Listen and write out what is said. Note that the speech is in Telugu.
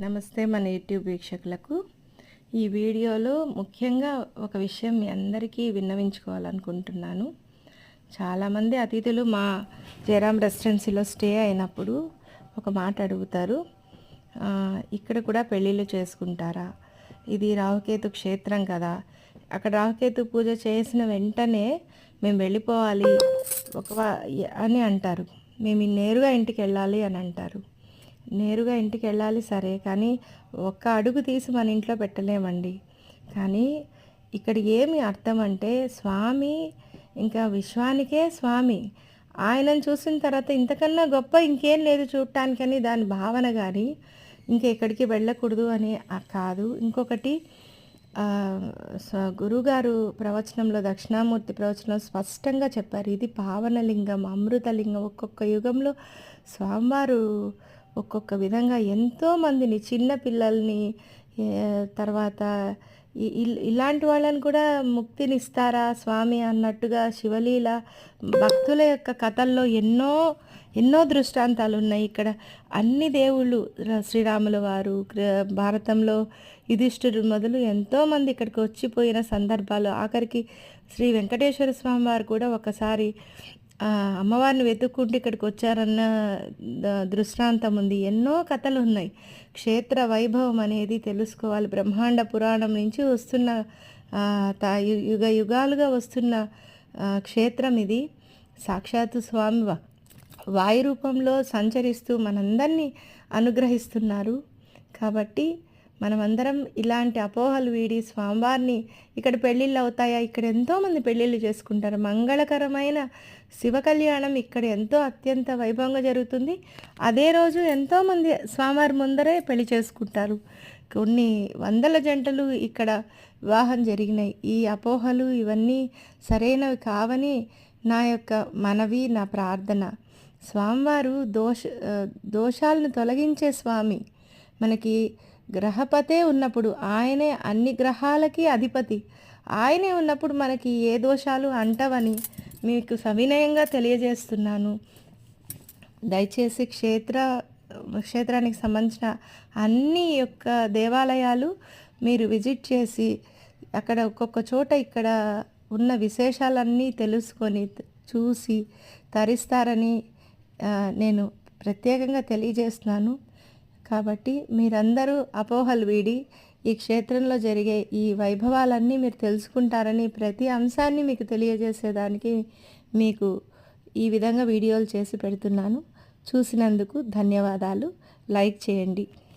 నమస్తే మన యూట్యూబ్ వీక్షకులకు. ఈ వీడియోలో ముఖ్యంగా ఒక విషయం మీ అందరికీ విన్నవించుకోవాలనుకుంటున్నాను. చాలామంది అతిథులు మా జయరాం రెసిడెన్సీలో స్టే అయినప్పుడు ఒక మాట అడుగుతారు, ఇక్కడ కూడా పెళ్ళిళ్ళు చేసుకుంటారా, ఇది రాహుకేతు క్షేత్రం కదా, అక్కడ రాహుకేతు పూజ చేసిన వెంటనే మేము వెళ్ళిపోవాలి అని అంటారు. మేము నేరుగా ఇంటికి వెళ్ళాలి అని అంటారు. నేరుగా ఇంటికి వెళ్ళాలి సరే, కానీ ఒక్క అడుగు తీసి మన ఇంట్లో పెట్టలేమండి. కానీ ఇక్కడ ఏమి అర్థం అంటే, స్వామి ఇంకా విశ్వానికే స్వామి, ఆయనను చూసిన తర్వాత ఇంతకన్నా గొప్ప ఇంకేం లేదు చూడటానికని దాని భావన, కానీ ఇంకెక్కడికి వెళ్ళకూడదు అని కాదు. ఇంకొకటి, గురుగారు ప్రవచనంలో, దక్షిణామూర్తి ప్రవచనంలో స్పష్టంగా చెప్పారు, ఇది పావనలింగం, అమృతలింగం. ఒక్కొక్క యుగంలో స్వామివారు ఒక్కొక్క విధంగా ఎంతోమందిని, చిన్న పిల్లల్ని, తర్వాత ఇలాంటి వాళ్ళని కూడా ముక్తినిస్తారా స్వామి అన్నట్టుగా శివలీల భక్తుల యొక్క కథల్లో ఎన్నో దృష్టాంతాలు ఉన్నాయి. ఇక్కడ అన్ని దేవుళ్ళు, శ్రీరాముల వారు, భారతంలో యుధిష్ఠిరుడు మొదలు ఎంతోమంది ఇక్కడికి వచ్చిపోయిన సందర్భాలు, ఆఖరికి శ్రీ వెంకటేశ్వర స్వామి వారు కూడా ఒకసారి అమ్మవారిని వెతుక్కుంటూ ఇక్కడికి వచ్చారన్న దృష్టాంతం ఉంది. ఎన్నో కథలు ఉన్నాయి. క్షేత్ర వైభవం అనేది తెలుసుకోవాలి. బ్రహ్మాండ పురాణం నుంచి వస్తున్న యుగ యుగాలుగా వస్తున్న క్షేత్రం ఇది. సాక్షాత్తు స్వామి వాయు రూపంలో సంచరిస్తూ మనందరినీ అనుగ్రహిస్తున్నారు. కాబట్టి మనమందరం ఇలాంటి అపోహలు వీడి స్వామివారిని, ఇక్కడ పెళ్ళిళ్ళు అవుతాయా, ఇక్కడ ఎంతోమంది పెళ్ళిళ్ళు చేసుకుంటారు. మంగళకరమైన శివ కళ్యాణం ఇక్కడ ఎంతో అత్యంత వైభవంగా జరుగుతుంది. అదే రోజు ఎంతోమంది స్వామివారి ముందరే పెళ్లి చేసుకుంటారు. కొన్ని వందల జంటలు ఇక్కడ వివాహం జరిగినాయి. ఈ అపోహలు ఇవన్నీ సరైనవి కావని నా యొక్క మనవి, నా ప్రార్థన. స్వామివారు దోషాలను తొలగించే స్వామి. మనకి గ్రహపతే ఉన్నప్పుడు ఆయనే అన్ని గ్రహాలకి అధిపతి. ఆయనే ఉన్నప్పుడు మనకి ఏ దోషాలు అంటవని మీకు సవినయంగా తెలియజేస్తున్నాను. దయచేసి క్షేత్రానికి సంబంధించిన అన్ని యొక్క దేవాలయాలు మీరు విజిట్ చేసి, అక్కడ ఒక్కొక్క చోట ఇక్కడ ఉన్న విశేషాలన్నీ తెలుసుకొని చూసి తరిస్తారని నేను ప్రత్యేకంగా తెలియజేస్తున్నాను. కాబట్టి మీరందరూ అపోహలు వీడి ఈ క్షేత్రంలో జరిగే ఈ వైభవాలన్నీ మీరు తెలుసుకుంటారని, ప్రతి అంశాన్ని మీకు తెలియజేసేదానికి మీకు ఈ విధంగా వీడియోలు చేసి పెడుతున్నాను. చూసినందుకు ధన్యవాదాలు. లైక్ చేయండి.